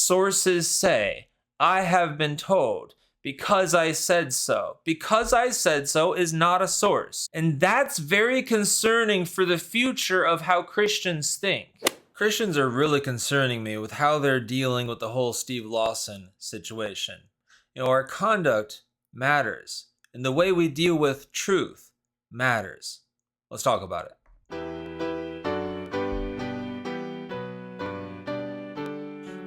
sources say. I have been told. Because I said so. Because I said so is not a source. And that's very concerning for the future of how Christians think. Christians are really concerning me with how they're dealing with the whole Steve Lawson situation. Our conduct matters. And the way we deal with truth matters. Let's talk about it.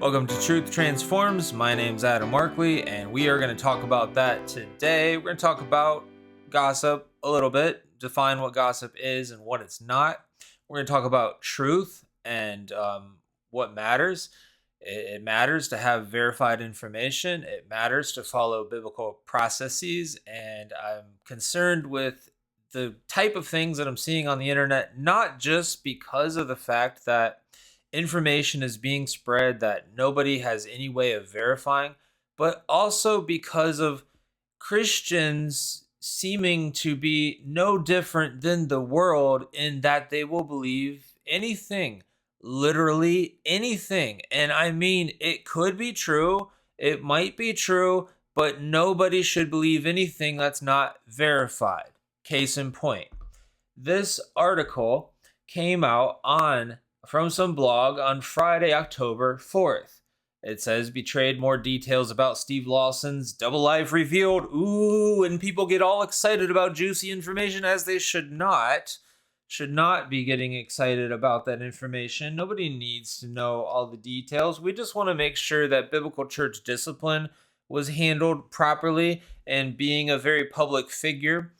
Welcome to Truth Transforms. My name's Adam Markley, and we are going to talk about that today. We're going to talk about gossip a little bit, define what gossip is and what it's not. We're going to talk about truth and what matters. It matters to have verified information. It matters to follow biblical processes, and I'm concerned with the type of things that I'm seeing on the internet, not just because of the fact that information is being spread that nobody has any way of verifying, but also because of Christians seeming to be no different than the world in that they will believe anything, literally anything. And I mean, it could be true, it might be true, but nobody should believe anything that's not verified. Case in point, this article came out from some blog on Friday, October 4th. It says, betrayed more details about Steve Lawson's double life revealed. Ooh, and people get all excited about juicy information, as they should not. Should not be getting excited about that information. Nobody needs to know all the details. We just want to make sure that biblical church discipline was handled properly, and being a very public figure,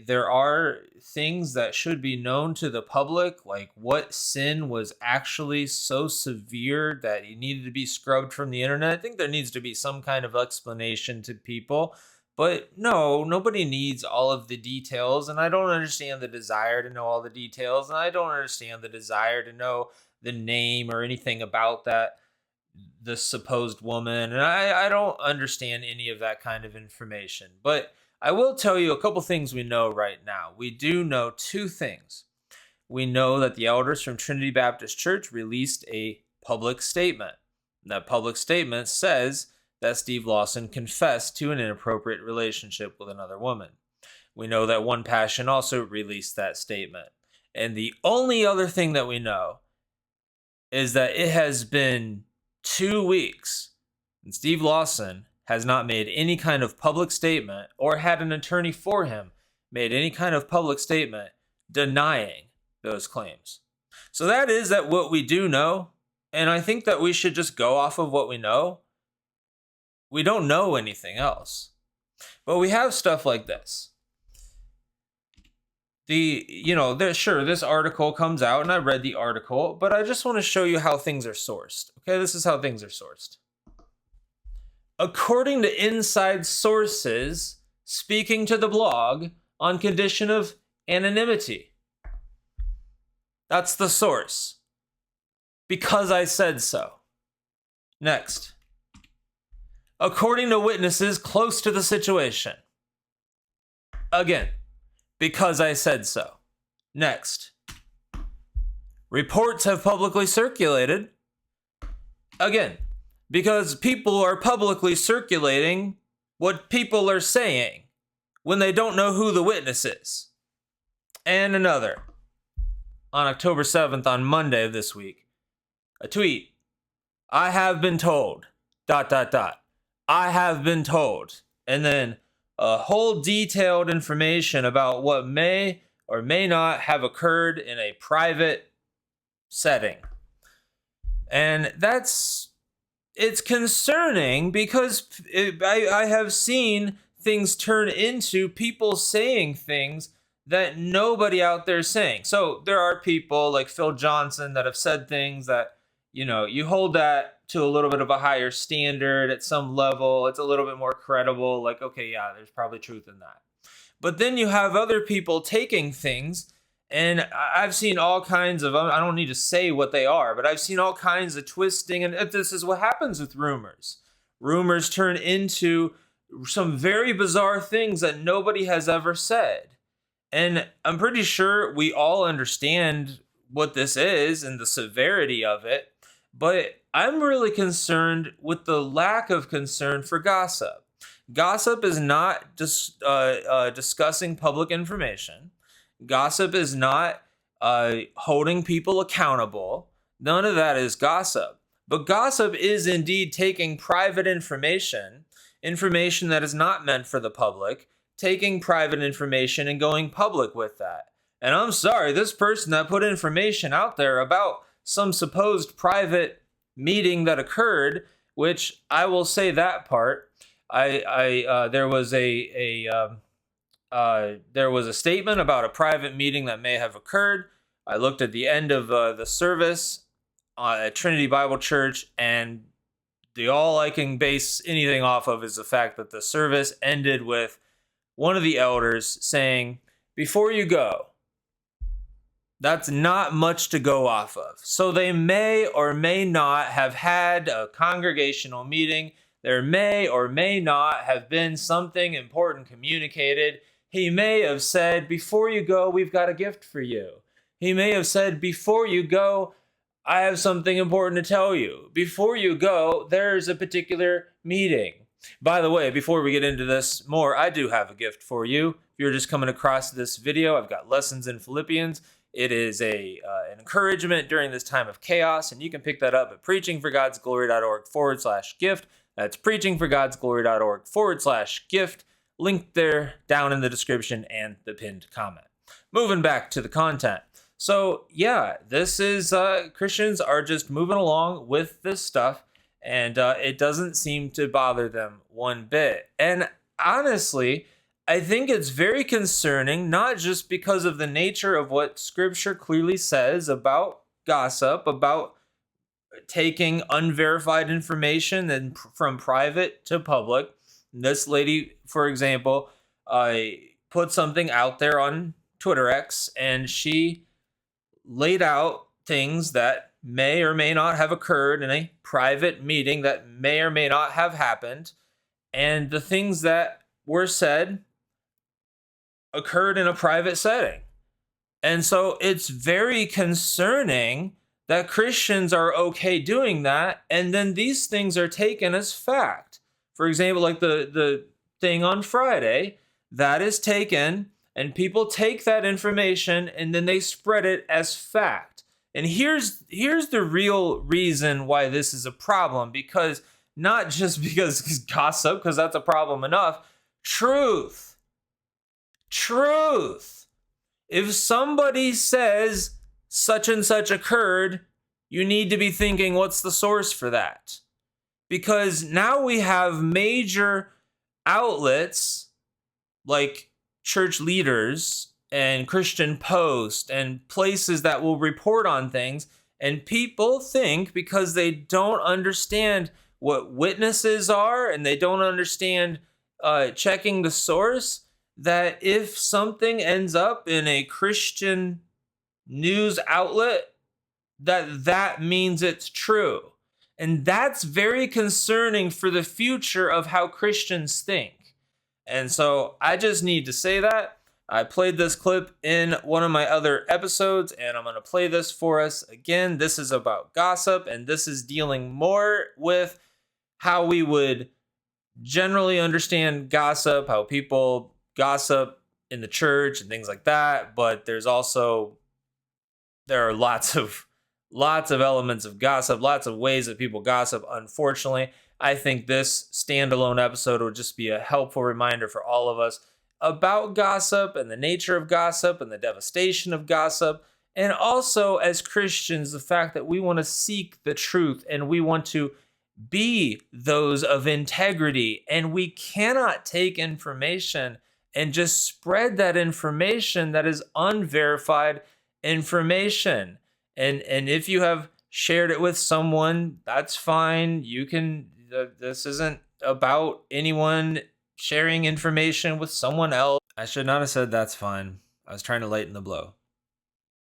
there are things that should be known to the public, like what sin was actually so severe that it needed to be scrubbed from the internet. I think there needs to be some kind of explanation to people. But no, nobody needs all of the details, and I don't understand the desire to know all the details, and I don't understand the desire to know the name or anything about the supposed woman, and I don't understand any of that kind of information. But I will tell you a couple things we know right now. We do know two things. We know that the elders from Trinity Baptist Church released a public statement. That public statement says that Steve Lawson confessed to an inappropriate relationship with another woman. We know that One Passion also released that statement. And the only other thing that we know is that it has been 2 weeks and Steve Lawson has not made any kind of public statement, or had an attorney for him made any kind of public statement denying those claims. So that what we do know, and I think that we should just go off of what we know. We don't know anything else. But we have stuff like this. This article comes out, and I read the article, but I just want to show you how things are sourced. Okay, this is how things are sourced. According to inside sources speaking to the blog on condition of anonymity. That's the source. Because I said so. Next. According to witnesses close to the situation. Again, because I said so. Next. Reports have publicly circulated. Again, because people are publicly circulating what people are saying when they don't know who the witness is. And another. On October 7th, on Monday of this week, a tweet. I have been told, ... I have been told. And then a whole detailed information about what may or may not have occurred in a private setting. And it's concerning because I have seen things turn into people saying things that nobody out there is saying. So there are people like Phil Johnson that have said things that, you hold that to a little bit of a higher standard at some level. It's a little bit more credible. Like, okay, yeah, there's probably truth in that. But then you have other people taking things, and I've seen all kinds of, I don't need to say what they are, but I've seen all kinds of twisting, and this is what happens with rumors. Rumors turn into some very bizarre things that nobody has ever said. And I'm pretty sure we all understand what this is and the severity of it, but I'm really concerned with the lack of concern for gossip. Gossip is not just discussing public information. Gossip is not holding people accountable. None of that is gossip. But gossip is indeed taking private information, information that is not meant for the public, taking private information and going public with that. And I'm sorry, this person that put information out there about some supposed private meeting that occurred, which I will say that part. There was there was a statement about a private meeting that may have occurred. I looked at the end of the service at Trinity Bible Church, and all I can base anything off of is the fact that the service ended with one of the elders saying, "Before you go." That's not much to go off of. So they may or may not have had a congregational meeting. There may or may not have been something important communicated. He may have said, "Before you go, we've got a gift for you." He may have said, "Before you go, I have something important to tell you. Before you go, there's a particular meeting." By the way, before we get into this more, I do have a gift for you. If you're just coming across this video, I've got lessons in Philippians. It is an encouragement during this time of chaos, and you can pick that up at preachingforgodsglory.org/gift. That's preachingforgodsglory.org/gift. Linked there down in the description and the pinned comment. Moving back to the content. So yeah, this is Christians are just moving along with this stuff, and it doesn't seem to bother them one bit. And honestly, I think it's very concerning, not just because of the nature of what Scripture clearly says about gossip, about taking unverified information and from private to public. This lady, for example, put something out there on Twitter X, and she laid out things that may or may not have occurred in a private meeting that may or may not have happened. And the things that were said occurred in a private setting. And so it's very concerning that Christians are okay doing that, and then these things are taken as fact. For example, like the thing on Friday, that is taken, and people take that information and then they spread it as fact. And here's the real reason why this is a problem, because not just because gossip, because that's a problem enough. Truth. If somebody says such and such occurred, you need to be thinking, what's the source for that? Because now we have major outlets like church leaders and Christian Post and places that will report on things, and people think, because they don't understand what witnesses are and they don't understand checking the source, that if something ends up in a Christian news outlet, that means it's true. And that's very concerning for the future of how Christians think. And so I just need to say that. I played this clip in one of my other episodes, and I'm going to play this for us again. This is about gossip, and this is dealing more with how we would generally understand gossip, how people gossip in the church and things like that. But there are lots of elements of gossip, lots of ways that people gossip. Unfortunately, I think this standalone episode would just be a helpful reminder for all of us about gossip and the nature of gossip and the devastation of gossip. And also, as Christians, the fact that we want to seek the truth and we want to be those of integrity, and we cannot take information and just spread that information that is unverified information. And if you have shared it with someone, that's fine. You can, this isn't about anyone sharing information with someone else. I should not have said that's fine. I was trying to lighten the blow.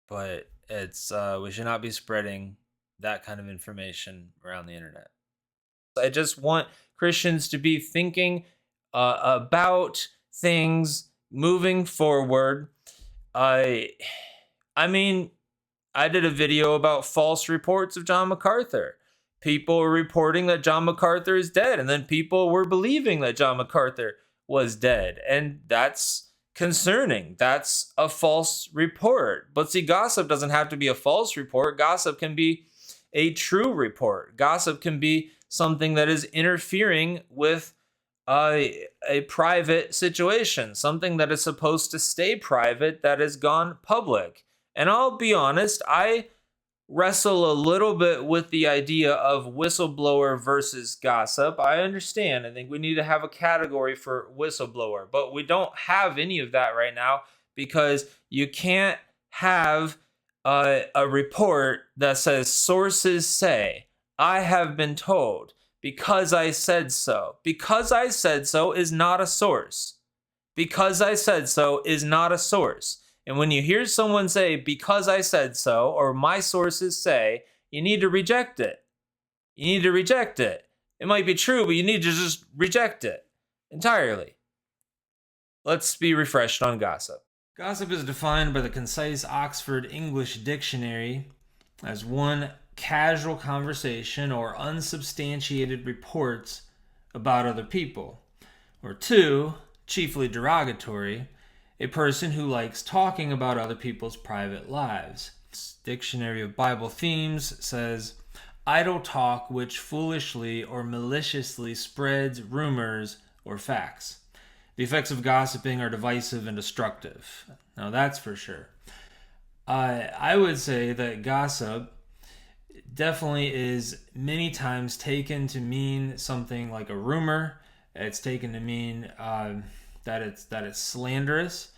But it's we should not be spreading that kind of information around the internet. I just want Christians to be thinking about things moving forward. I mean, I did a video about false reports of John MacArthur. people were reporting that John MacArthur is dead, and then people were believing that John MacArthur was dead. And that's concerning. That's a false report. But see, gossip doesn't have to be a false report. Gossip can be a true report. Gossip can be something that is interfering with a private situation, something that is supposed to stay private that has gone public. And I'll be honest, I wrestle a little bit with the idea of whistleblower versus gossip. I understand. I think we need to have a category for whistleblower, but we don't have any of that right now because you can't have a report that says sources say, I have been told, because I said so. Because I said so is not a source. Because I said so is not a source. And when you hear someone say, because I said so, or my sources say, you need to reject it. You need to reject it. It might be true, but you need to just reject it entirely. Let's be refreshed on gossip. Gossip is defined by the concise Oxford English Dictionary as one, casual conversation or unsubstantiated reports about other people. Or two, chiefly derogatory, a person who likes talking about other people's private lives. Dictionary of Bible Themes says, idle talk which foolishly or maliciously spreads rumors or facts. The effects of gossiping are divisive and destructive. Now that's for sure. I would say that gossip definitely is many times taken to mean something like a rumor. It's taken to mean that it's slanderous,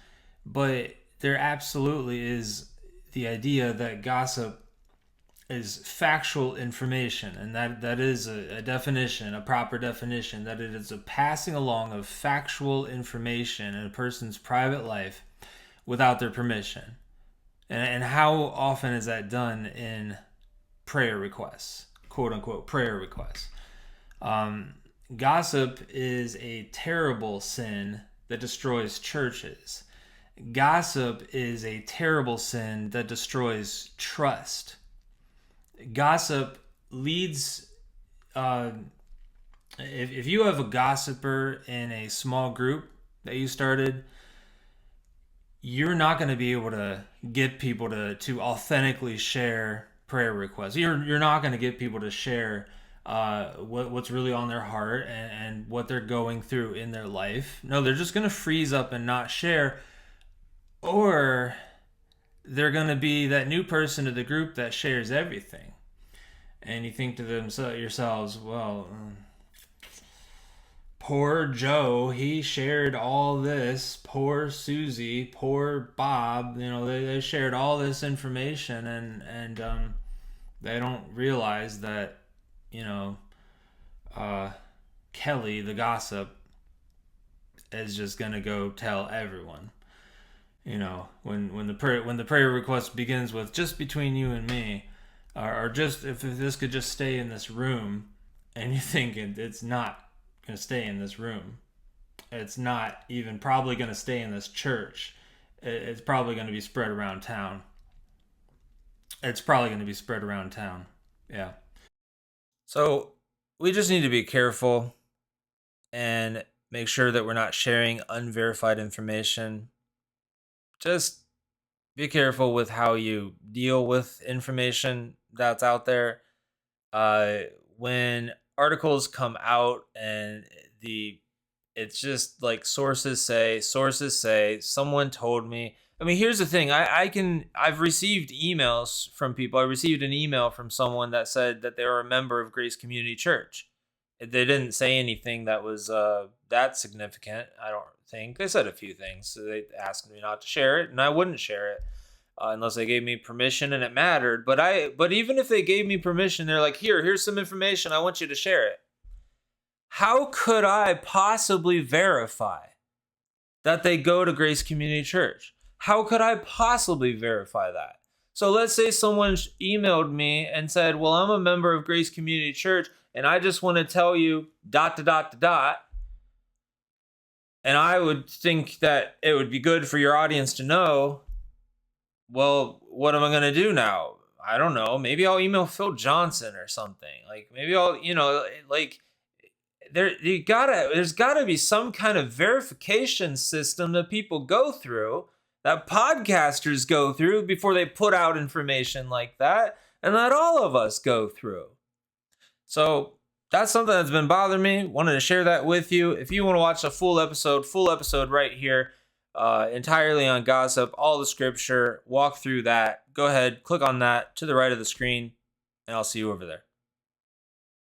but there absolutely is the idea that gossip is factual information, and that is a definition, a proper definition, that it is a passing along of factual information in a person's private life without their permission. And how often is that done in prayer requests, quote unquote prayer requests? Gossip is a terrible sin that destroys churches. Gossip is a terrible sin that destroys trust. Gossip leads, if you have a gossiper in a small group that you started, you're not going to be able to get people to authentically share prayer requests. You're not going to get people to share what's really on their heart and what they're going through in their life. No, they're just going to freeze up and not share, or they're going to be that new person to the group that shares everything. And you think to yourselves, well, poor Joe, he shared all this. Poor Susie, poor Bob, they shared all this information, and they don't realize that, Kelly, the gossip, is just gonna go tell everyone. When the prayer request begins with just between you and me, or just if this could just stay in this room, and you think it's not going to stay in this room, it's not even probably going to stay in this church, it's probably going to be spread around town. Yeah. So we just need to be careful and make sure that we're not sharing unverified information. Just be careful with how you deal with information that's out there. When articles come out and it's just like sources say, someone told me. I mean, here's the thing. I've received emails from people. I received an email from someone that said that they were a member of Grace Community Church. They didn't say anything that was that significant, I don't think. They said a few things. So they asked me not to share it, and I wouldn't share it unless they gave me permission and it mattered. But even if they gave me permission, they're like, here's some information. I want you to share it. How could I possibly verify that they go to Grace Community Church? How could I possibly verify that? So let's say someone emailed me and said, well, I'm a member of Grace Community Church, and I just want to tell you ... And I would think that it would be good for your audience to know, well, what am I going to do now? I don't know, maybe I'll email Phil Johnson or something. Like maybe I'll, like there's gotta be some kind of verification system that people go through, that podcasters go through before they put out information like that, and that all of us go through. So that's something that's been bothering me. Wanted to share that with you. If you want to watch a full episode right here, entirely on gossip, all the scripture, walk through that. Go ahead, click on that to the right of the screen, and I'll see you over there.